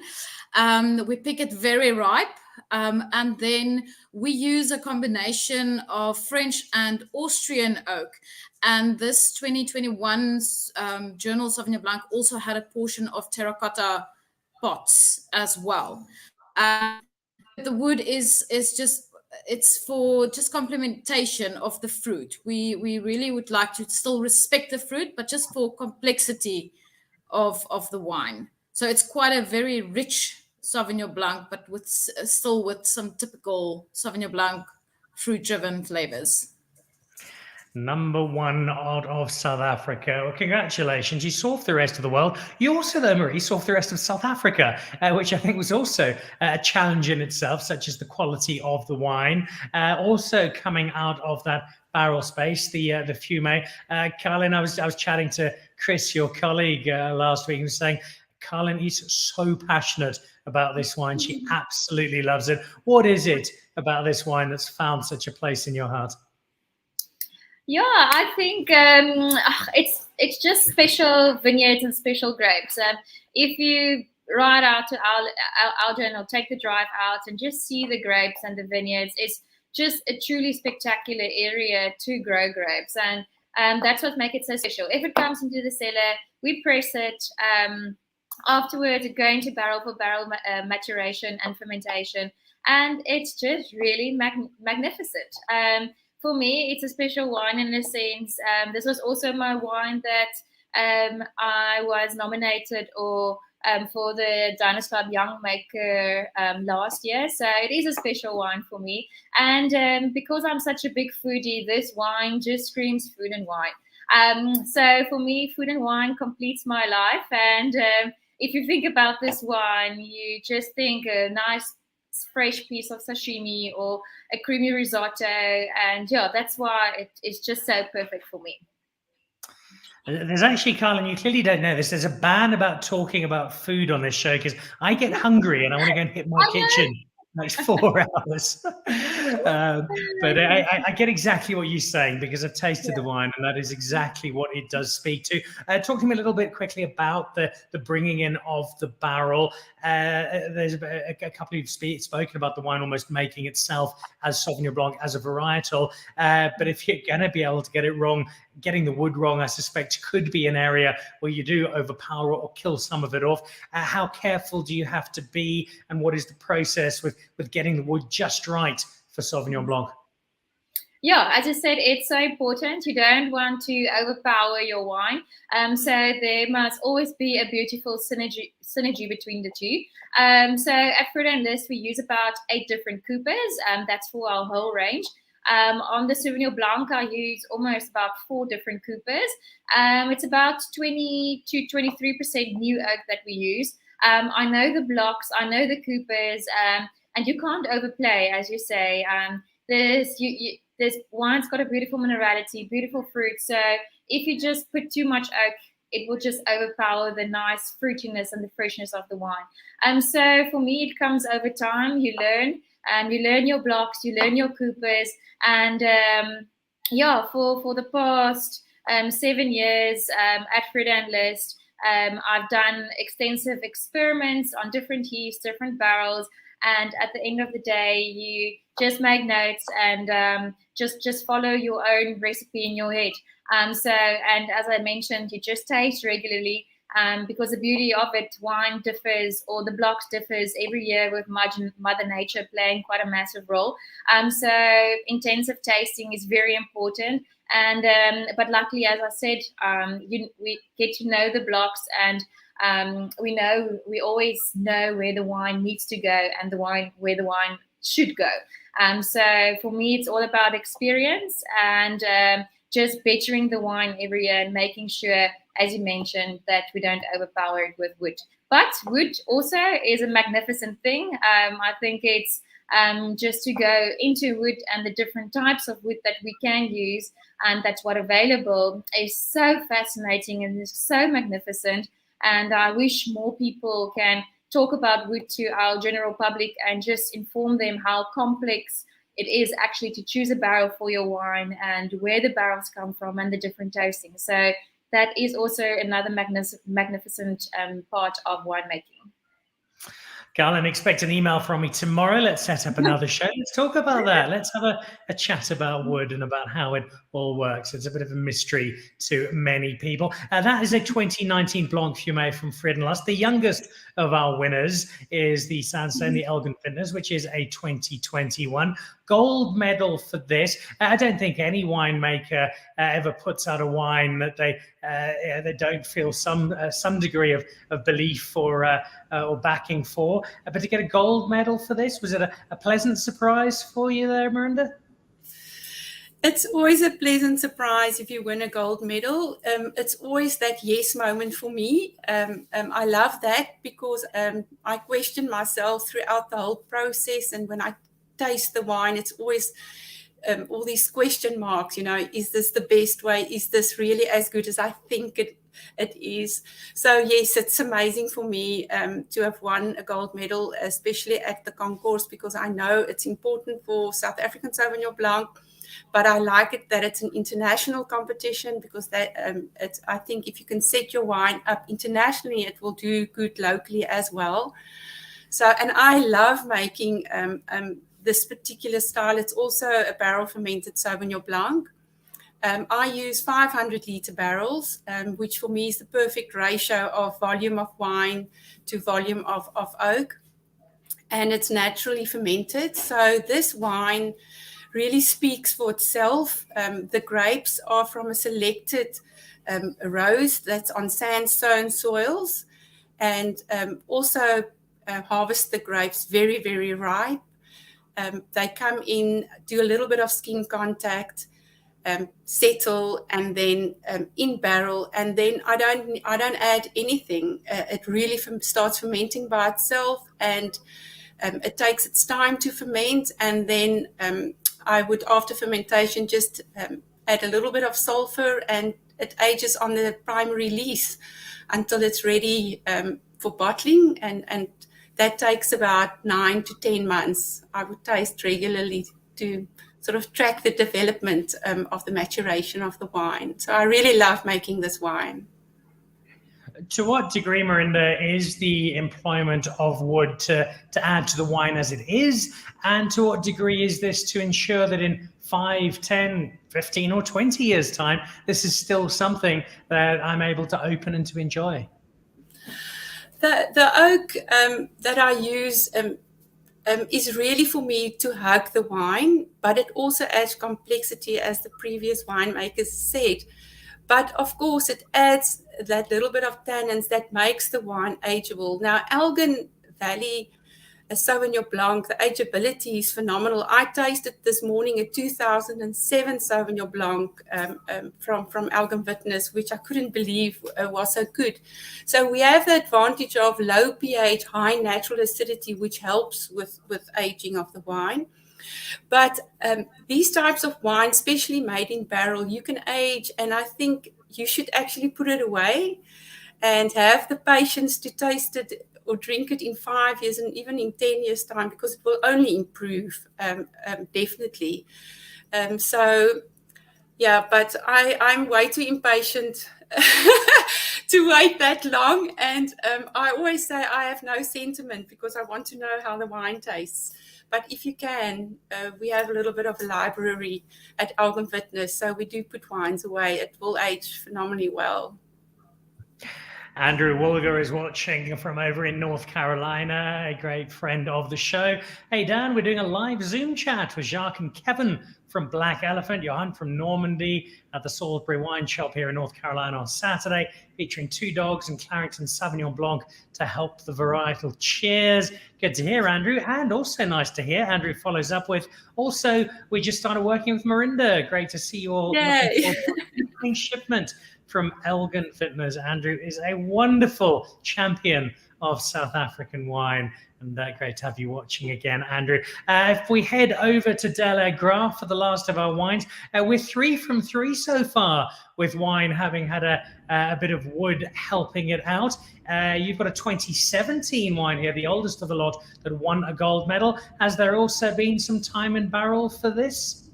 We pick it very ripe, and then we use a combination of French and Austrian oak. And this 2021 Journal Sauvignon Blanc also had a portion of terracotta pots as well. The wood is just, it's for just complementation of the fruit. We really would like to still respect the fruit, but just for complexity of the wine. So it's quite a very rich Sauvignon Blanc, but still with some typical Sauvignon Blanc fruit-driven flavors. Number one out of South Africa. Well, congratulations. You saw the rest of the world. You also, though, Marie, saw the rest of South Africa, which I think was also a challenge in itself, such as the quality of the wine. Also coming out of that barrel space, the Fume. Carlin, I was chatting to Chris, your colleague, last week, and saying, Carlin is so passionate about this wine. She absolutely loves it. What is it about this wine that's found such a place in your heart? Yeah, I think it's just special vineyards and special grapes. If you ride out to Elgin or take the drive out and just see the grapes and the vineyards, it's just a truly spectacular area to grow grapes, and that's what makes it so special. If it comes into the cellar, we press it. Afterwards, it goes into barrel for barrel maturation and fermentation, and it's just really magnificent. For me, it's a special wine in a sense. This was also my wine that I was nominated for the Diemersdal Young Maker last year. So it is a special wine for me. And because I'm such a big foodie, this wine just screams food and wine. So for me, food and wine completes my life. And if you think about this wine, you just think a nice fresh piece of sashimi or a creamy risotto, and yeah, that's why it's just so perfect for me. There's actually, Carlin, you clearly don't know this, there's a ban about talking about food on this show because I get hungry and I want to go and hit my kitchen next 4 hours. But I get exactly what you're saying because I've tasted the wine, and that is exactly what it does speak to. Talk to me a little bit quickly about the bringing in of the barrel. There's a couple who've spoken about the wine almost making itself as Sauvignon Blanc, as a varietal. But if you're going to be able to get it wrong, getting the wood wrong, I suspect, could be an area where you do overpower or kill some of it off. How careful do you have to be, and what is the process with getting the wood just right for Sauvignon Blanc? Yeah, as I said, it's so important. You don't want to overpower your wine. So there must always be a beautiful synergy between the two. So at Vrede and List, we use about 8 different coopers. That's for our whole range. On the Sauvignon Blanc, I use almost about 4 different coopers. It's about 20 to 23% new oak that we use. I know the blocks, I know the coopers, and you can't overplay, as you say. This wine's got a beautiful minerality, beautiful fruit. So if you just put too much oak, it will just overpower the nice fruitiness and the freshness of the wine. So for me, it comes over time. You learn your blocks, you learn your coopers, and for the past 7 years at Vrede and List, I've done extensive experiments on different yeasts, different barrels, and at the end of the day, you just make notes and just follow your own recipe in your head. And as I mentioned, you just taste regularly. Because the beauty of it, wine differs, or the blocks differs every year, with Mother Nature playing quite a massive role. So intensive tasting is very important. And but luckily, as I said, we get to know the blocks, and we always know where the wine needs to go and where the wine should go. So for me, it's all about experience and just bettering the wine every year and making sure, as you mentioned, that we don't overpower it with wood. But wood also is a magnificent thing. I think it's just to go into wood and the different types of wood that we can use and that's what available is so fascinating and is so magnificent. And I wish more people can talk about wood to our general public and just inform them how complex it is actually to choose a barrel for your wine and where the barrels come from and the different tastings. So that is also another magnificent part of winemaking. Garland, expect an email from me tomorrow. Let's set up another show. Let's talk about that. Let's have a chat about wood and about how it all works. It's a bit of a mystery to many people. That is a 2019 Blanc Fumé from Vrede. The youngest of our winners is the Sandstone, the Elgin Vintners, which is a 2021 gold medal for this. I don't think any winemaker ever puts out a wine that they don't feel some degree of belief or backing for. But to get a gold medal for this, was it a pleasant surprise for you there, Marinda? It's always a pleasant surprise if you win a gold medal. It's always that yes moment for me. I love that because I question myself throughout the whole process, and when I taste the wine, it's always all these question marks, is this the best way? Is this really as good as I think it is? So yes, it's amazing for me to have won a gold medal, especially at the Concours, because I know it's important for South African Sauvignon Blanc, but I like it that it's an international competition because that I think if you can set your wine up internationally, it will do good locally as well. So, and I love making this particular style. It's also a barrel fermented Sauvignon Blanc. I use 500-liter barrels, which for me is the perfect ratio of volume of wine to volume of oak. And it's naturally fermented. So this wine really speaks for itself. The grapes are from a selected rows that's on sandstone soils, and also harvest the grapes very, very ripe. They come in, do a little bit of skin contact, settle, and then in barrel, and then I don't add anything. It really starts fermenting by itself, and it takes its time to ferment, and then I would, after fermentation, just add a little bit of sulfur, and it ages on the primary lees until it's ready for bottling, and that takes about 9 to 10 months. I would taste regularly to sort of track the development of the maturation of the wine. So I really love making this wine. To what degree, Marinda, is the employment of wood to add to the wine as it is? And to what degree is this to ensure that in 5, 10, 15 or 20 years' time, this is still something that I'm able to open and to enjoy? The oak that I use is really for me to hug the wine, but it also adds complexity, as the previous winemakers said. But of course, it adds that little bit of tannins that makes the wine ageable. Now, Elgin Valley Sauvignon Blanc, the ageability is phenomenal. I tasted this morning a 2007 Sauvignon Blanc from Elgin Vintners, which I couldn't believe was so good. So we have the advantage of low pH, high natural acidity, which helps with aging of the wine. But these types of wine, especially made in barrel, you can age, and I think you should actually put it away and have the patience to taste it or drink it in 5 years and even in 10 years' time, because it will only improve, definitely. So, yeah, but I'm way too impatient to wait that long. And I always say I have no sentiment because I want to know how the wine tastes. But if you can, we have a little bit of a library at Elgin Vintners, so we do put wines away. It will age phenomenally well. Andrew Woolger is watching from over in North Carolina, a great friend of the show. Hey, Dan, we're doing a live Zoom chat with Jacques and Kevin from Black Elephant, Johan from Normandy at the Salisbury Wine Shop here in North Carolina on Saturday, featuring 2 dogs and Clarington Sauvignon Blanc to help the varietal. Cheers. Good to hear, Andrew. And also nice to hear, Andrew follows up with, also, we just started working with Marinda. Great to see you all. Yay. Shipment from Elgin Vintners. Andrew is a wonderful champion of South African wine. And great to have you watching again, Andrew. If we head over to Delaire Graff for the last of our wines, we're 3 from 3 so far, with wine having had a bit of wood helping it out. You've got a 2017 wine here, the oldest of the lot, that won a gold medal. Has there also been some time in barrel for this?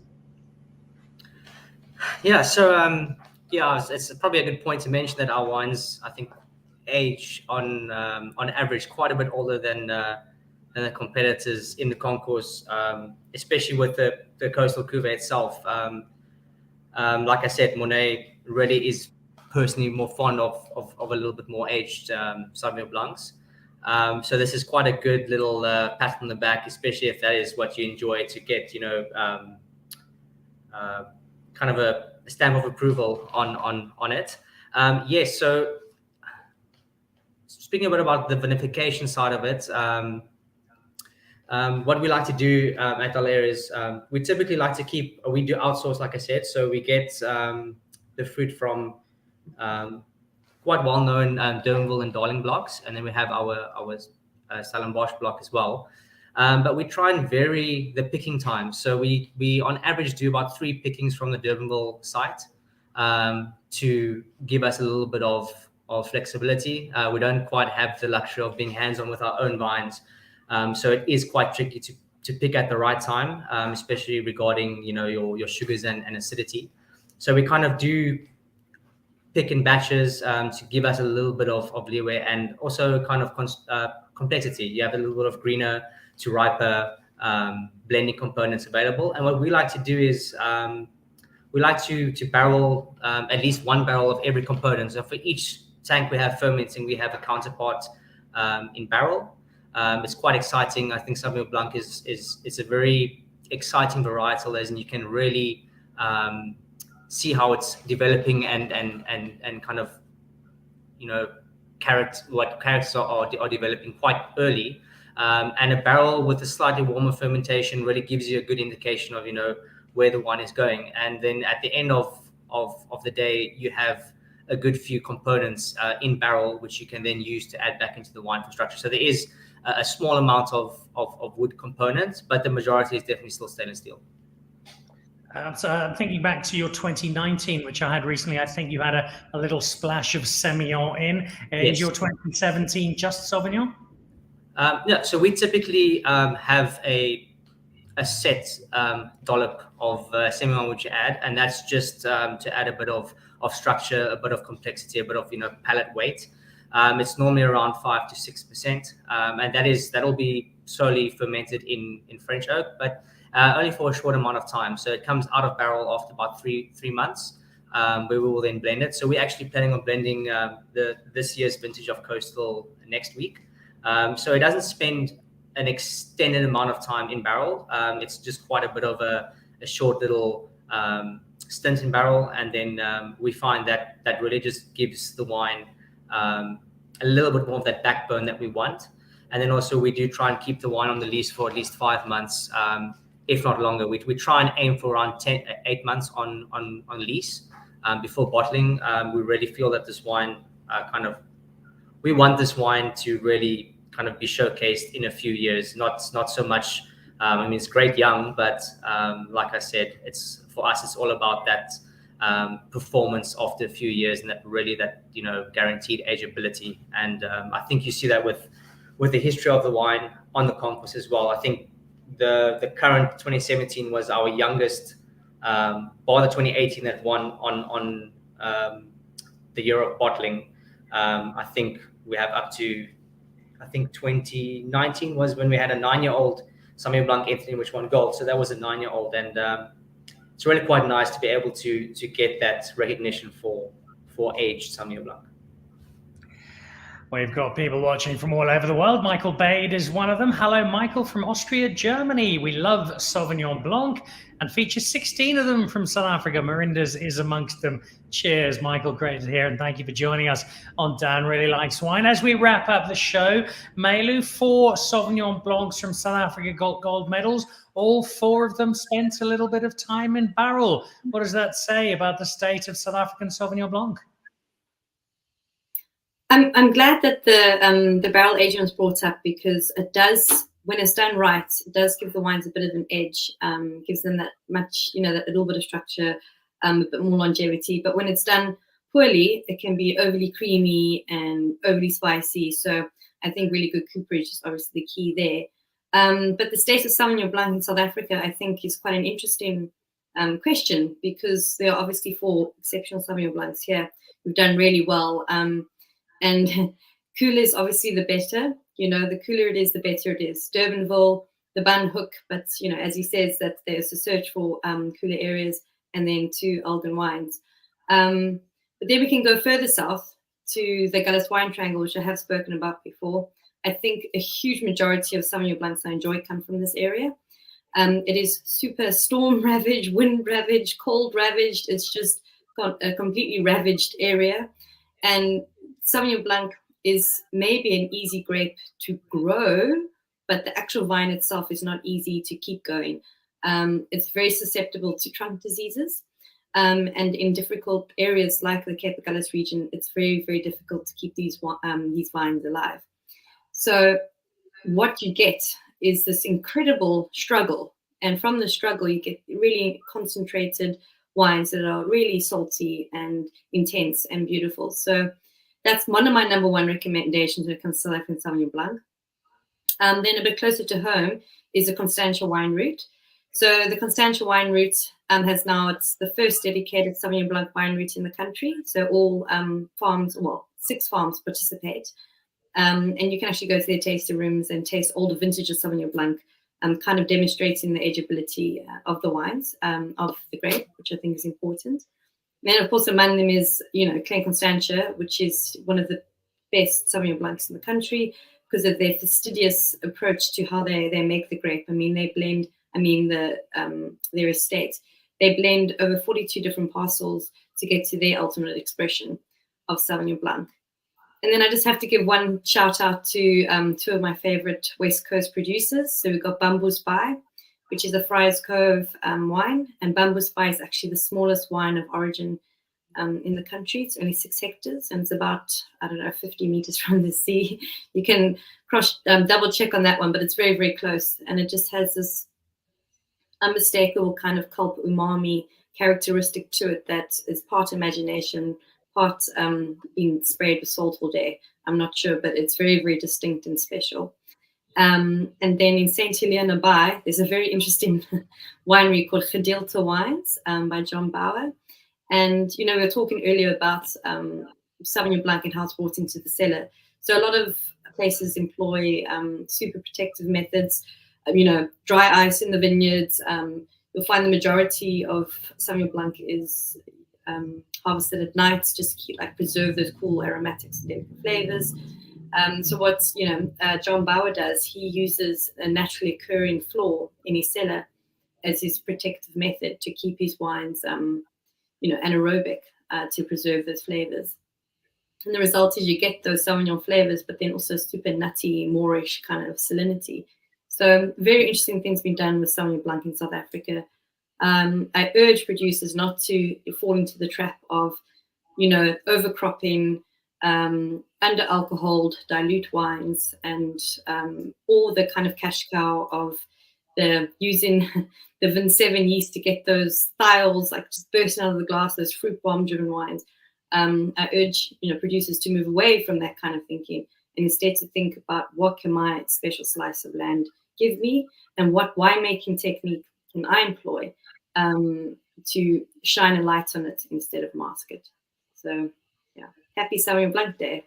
Yeah, so it's probably a good point to mention that our wines, I think, age on average quite a bit older than the competitors in the concours, especially with the coastal cuvée itself. Like I said, Monet really is personally more fond of a little bit more aged Sauvignon Blancs. So this is quite a good little pat on the back, especially if that is what you enjoy, to get, kind of a stamp of approval on it. Yes, so speaking a bit about the vinification side of it, what we like to do at Delaire is we typically like to we do outsource, like I said, so we get the fruit from quite well-known Diemersdal and Darling blocks, and then we have our Stellenbosch block as well. But we try and vary the picking time. So we on average do about 3 pickings from the Diemersdal site to give us a little bit of flexibility. We don't quite have the luxury of being hands-on with our own vines. So it is quite tricky to pick at the right time, especially regarding your sugars and acidity. So we kind of do pick in batches to give us a little bit of leeway, and also kind of complexity. You have a little bit of greener to riper blending components available. And what we like to do is we like to barrel at least 1 barrel of every component. So for each tank we have fermenting, we have a counterpart in barrel. It's quite exciting. I think Sauvignon Blanc is a very exciting varietal, as in you can really see how it's developing and kind of what characters are developing quite early. And a barrel with a slightly warmer fermentation really gives you a good indication of where the wine is going. And then at the end of the day, you have a good few components in barrel, which you can then use to add back into the wine for structure. So there is a small amount of wood components, but the majority is definitely still stainless steel. So I'm thinking back to your 2019, which I had recently. I think you had a little splash of Semillon in. Yes. Is your 2017 just Sauvignon? Yeah, so we typically have a set dollop of Semillon which you add, and that's just to add a bit of structure, a bit of complexity, a bit of palate weight. It's normally around 5 to 6%, and that'll be solely fermented in French oak, but only for a short amount of time. So it comes out of barrel after about three months, where we will then blend it. So we're actually planning on blending this year's vintage of Coastal next week. So it doesn't spend an extended amount of time in barrel. It's just quite a bit of a short little stint in barrel, and then we find that really just gives the wine a little bit more of that backbone that we want. And then also we do try and keep the wine on the lees for at least 5 months, if not longer. We try and aim for around 8 months on lease before bottling. We really feel that this wine we want this wine to really kind of be showcased in a few years, not so much. It's great young, but like I said, for us it's all about that performance after a few years, and that guaranteed ageability. And I think you see that with the history of the wine on the concours as well. I think the current 2017 was our youngest, bar the 2018 that won on the year of bottling. I think we have up to, 2019 was when we had a 9-year-old Sauvignon Blanc Anthony, which won gold. So that was a 9-year-old, and it's really quite nice to be able to get that recognition for aged Sauvignon Blanc. We've got people watching from all over the world. Michael Bade is one of them. Hello, Michael from Austria, Germany. We love Sauvignon Blanc and feature 16 of them from South Africa. Marinda's is amongst them. Cheers, Michael. Great to hear, and thank you for joining us on Dan Really Likes Wine. As we wrap up the show, Malu, 4 Sauvignon Blancs from South Africa got gold medals. All 4 of them spent a little bit of time in barrel. What does that say about the state of South African Sauvignon Blanc? I'm glad that the barrel aging was brought up, because it does, when it's done right, it does give the wines a bit of an edge, gives them that much, that little bit of structure, a bit more longevity. But when it's done poorly, it can be overly creamy and overly spicy. So I think really good cooperage is obviously the key there. But the state of Sauvignon Blanc in South Africa, I think, is quite an interesting question, because there are obviously 4 exceptional Sauvignon Blancs here who've done really well. And cooler is obviously the better. The cooler it is, the better it is. Durbanville, the Bun Hook, but as he says, that there's a search for cooler areas, and then 2 Elgin wines. But then we can go further south to the Gullis Wine Triangle, which I have spoken about before. I think a huge majority of Sauvignon Blancs I enjoy come from this area. It is super storm ravaged, wind ravaged, cold ravaged. It's just a completely ravaged area. And Sauvignon Blanc is maybe an easy grape to grow, but the actual vine itself is not easy to keep going. It's very susceptible to trunk diseases. And in difficult areas like the Cape Agulhas region, it's very, very difficult to keep these vines alive. So what you get is this incredible struggle. And from the struggle, you get really concentrated wines that are really salty and intense and beautiful. So that's one of my number 1 recommendations when it comes to South African Sauvignon Blanc. Then a bit closer to home is the Constantia wine route. So the Constantia wine route it's the first dedicated Sauvignon Blanc wine route in the country. So all farms, 6 farms participate. And you can actually go to their tasting rooms and taste all the vintage of Sauvignon Blanc, kind of demonstrating the ageability of the wines, of the grape, which I think is important. Then, of course, among them is, Klein Constantia, which is one of the best Sauvignon Blancs in the country because of their fastidious approach to how they make the grape. They blend, their estate. They blend over 42 different parcels to get to their ultimate expression of Sauvignon Blanc. And then I just have to give one shout out to 2 of my favorite West Coast producers. So we've got Bamboos Bay, which is a Friars Cove wine. And Bamboos Bay is actually the smallest wine of origin in the country. It's only 6 hectares, and it's about, 50 meters from the sea. You can double check on that one, but it's very, very close. And it just has this unmistakable kind of kelp umami characteristic to it that is part imagination, part being sprayed with salt all day. I'm not sure, but it's very, very distinct and special. And then in St. Helena Bay, there's a very interesting winery called Gedeelte Wines by John Bauer. And, we were talking earlier about Sauvignon Blanc and how it's brought into the cellar. So a lot of places employ super protective methods, dry ice in the vineyards. You'll find the majority of Sauvignon Blanc is harvested at night just to preserve those cool aromatics and delicate flavors. So what John Bauer does, he uses a naturally occurring flaw in his cellar as his protective method to keep his wines anaerobic to preserve those flavors. And the result is you get those Sauvignon flavors, but then also super nutty, moorish kind of salinity. So very interesting things being done with Sauvignon Blanc in South Africa. I urge producers not to fall into the trap of, overcropping, under-alcoholed, dilute wines, and all the kind of cash cow of using the Vin 7 yeast to get those thiols just bursting out of the glass, those fruit bomb-driven wines. I urge producers to move away from that kind of thinking and instead to think about what can my special slice of land give me, and what winemaking technique can I employ to shine a light on it instead of mask it. So, yeah, happy Sauvignon Blanc Day.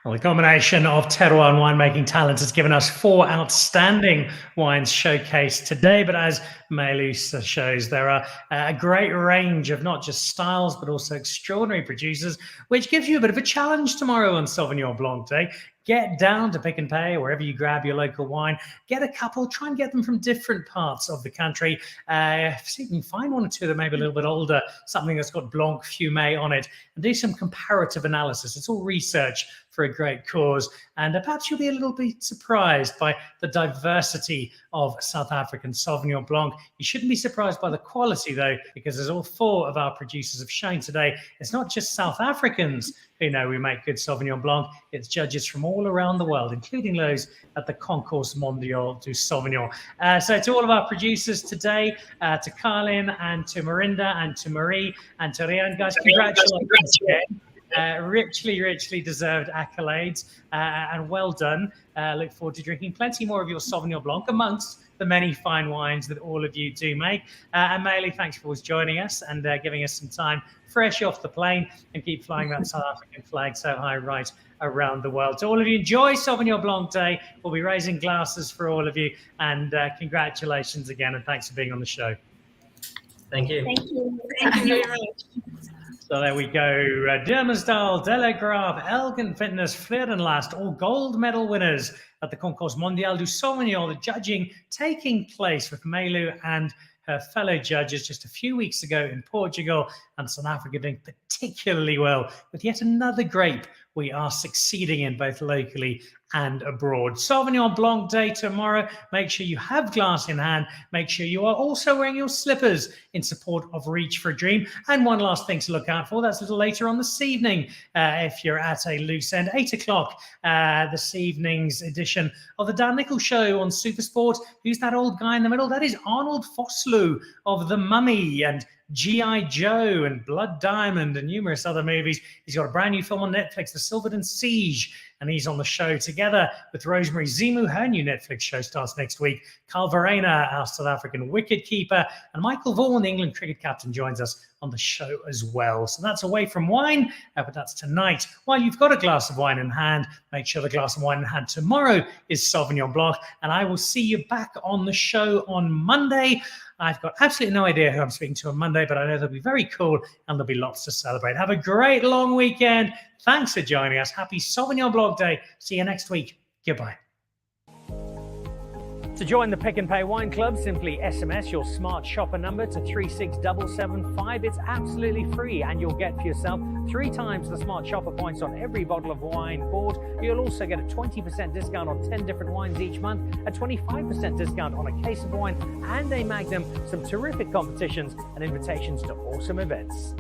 Well, the combination of terroir and winemaking talent has given us 4 outstanding wines showcased today. But as Malu shows, there are a great range of not just styles, but also extraordinary producers, which gives you a bit of a challenge tomorrow on Sauvignon Blanc Day. Get down to Pick and Pay, wherever you grab your local wine. Get a couple, try and get them from different parts of the country. See if you can find 1 or 2 that may be a little bit older, something that's got Blanc Fumé on it, and do some comparative analysis. It's all research for a great cause. And perhaps you'll be a little bit surprised by the diversity of South African Sauvignon Blanc. You shouldn't be surprised by the quality, though, because as all four of our producers have shown today, it's not just South Africans who know we make good Sauvignon Blanc. It's judges from all around the world, including those at the Concours Mondial du Sauvignon. So to all of our producers today, to Carlin and to Marinda and to Marie and to Rian, guys, congratulations again. Richly deserved accolades, and well done. Look forward to drinking plenty more of your Sauvignon Blanc amongst the many fine wines that all of you do make. And Malu, thanks for always joining us and giving us some time fresh off the plane, and keep flying that South African flag so high right around the world. To all of you, enjoy Sauvignon Blanc Day. We'll be raising glasses for all of you, and congratulations again, and thanks for being on the show. Thank you. Thank you. Thank you very much. So there we go. Diemersdal, Delaire Graff, Elgin Vintners, Vrede, and last, all gold medal winners at the Concours Mondial du Sauvignon. The judging taking place with Malu and her fellow judges just a few weeks ago in Portugal, and South Africa doing particularly well with yet another grape we are succeeding in both locally and abroad. Sauvignon Blanc Day tomorrow. Make sure you have glass in hand. Make sure you are also wearing your slippers in support of Reach for a Dream. And one last thing to look out for, that's a little later on this evening. If you're at a loose end, 8 o'clock, this evening's edition of the Dan Nichols Show on Supersport. Who's that old guy in the middle? That is Arnold Vosloo of The Mummy and G.I. Joe and Blood Diamond and numerous other movies. He's got a brand new film on Netflix, The Silverton Siege, and he's on the show together with Rosemary Zimu. Her new Netflix show starts next week. Carl Verena, our South African wicketkeeper, and Michael Vaughan, the England cricket captain, joins us on the show as well. So that's away from wine, but that's tonight. While you've got a glass of wine in hand, make sure the glass of wine in hand tomorrow is Sauvignon Blanc, and I will see you back on the show on Monday. I've got absolutely no idea who I'm speaking to on Monday, but I know they'll be very cool and there'll be lots to celebrate. Have a great long weekend. Thanks for joining us. Happy Sauvignon Blanc Day. See you next week. Goodbye. To join the Pick and Pay Wine Club, simply SMS your smart shopper number to 36775. It's absolutely free, and you'll get for yourself 3 times the smart shopper points on every bottle of wine bought. You'll also get a 20% discount on 10 different wines each month, a 25% discount on a case of wine, and a Magnum, some terrific competitions and invitations to awesome events.